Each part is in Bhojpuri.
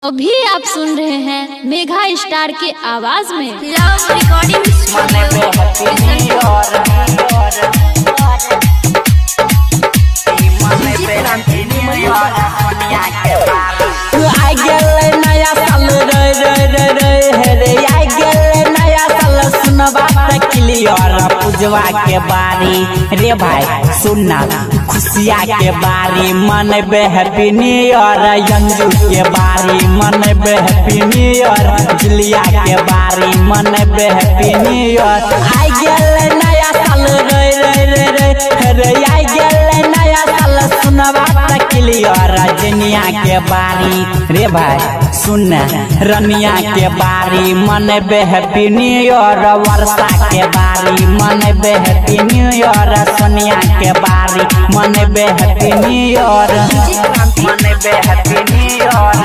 अभी आप सुन रहे हैं मेघा स्टार के आवाज में लव रिकॉर्डिंग नया साल नया साल सुनवा क्लियर पूजवा के बारी रे भाई सुनना खुशिया के बारी मनबे हैप्पी न्यू ईयर यंजू के बारी मनबे हैप्पी न्यू ईयर जुलिया के बारी मनबे हैप्पी न्यू ईयर आई गेल नया साल रे आई गेल नया साल सुनवा क्लियर जनिया के बारी रे भाई सुन रनिया के बारी मनबे हैप्पी न्यू ईयर वर्षा के बारी मनबे हैप्पी न्यू ईयर सोनिया के बारी मनबे हैप्पी न्यू ईयर मनबे हैप्पी न्यू ईयर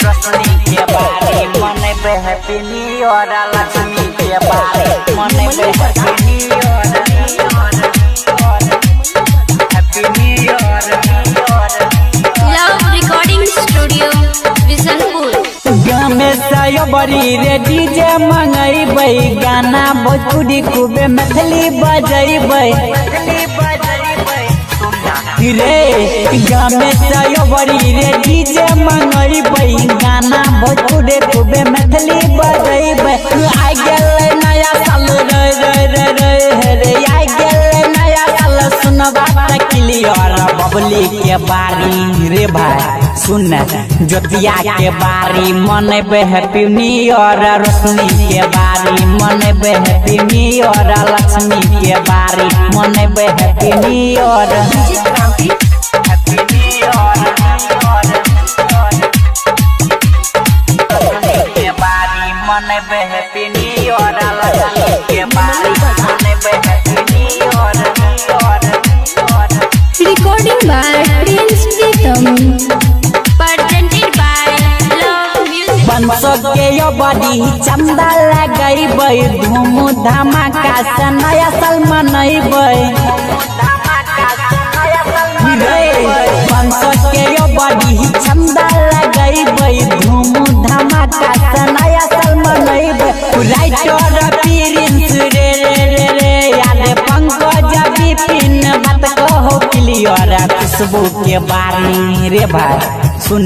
रोशनी के बारी मनबे हैप्पी न्यू ईयर लक्ष्मी के बारी मनबे happy new year happy new year love recording studio Bishanpur बड़ी रे डीजे मंगेबै गाना भोजपुरी खूबे मैथिली बजेबै रे गामे से बड़ी रे डीजे मंगेबै गाना भोजपुरी खूबे मैथिली बजेबै आई गेल नया साल रे आई गेल नया साल सुनवा क्लियर बबली के बारी रे भाई सुन ज्योतिया के बारी मनबे हैप्पी न्यू ईयर रोशनी के बारी मनबे हैप्पी न्यू ईयर लक्ष्मी के बारी मनबे happy new year happy new year के बारी मनबे हैप्पी न्यू ईयर लक्ष्मी के बारी मनबे happy new year recording by Prince Pritam के यो बड़ी चंदा लगैबै धूम धमाका से नया साल मनैबै के यो बड़ी चंदा लगैबै धूम धमाका से नया साल मनैबै राइटर प्रिंस रे याद पंकज विपिन बात कहो क्लियर खुशबू के बारी रे भाई सुन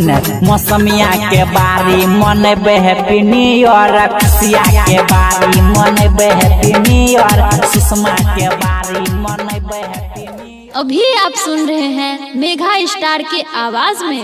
मौसमिया के बारी मनबे हैप्पी न्यू ईयर खुशिया के बारी मनबे हैप्पी न्यू ईयर सुषमा के बारी मनबे हैप्पी न्यू ईयर। अभी आप सुन रहे हैं मेघा स्टार के आवाज में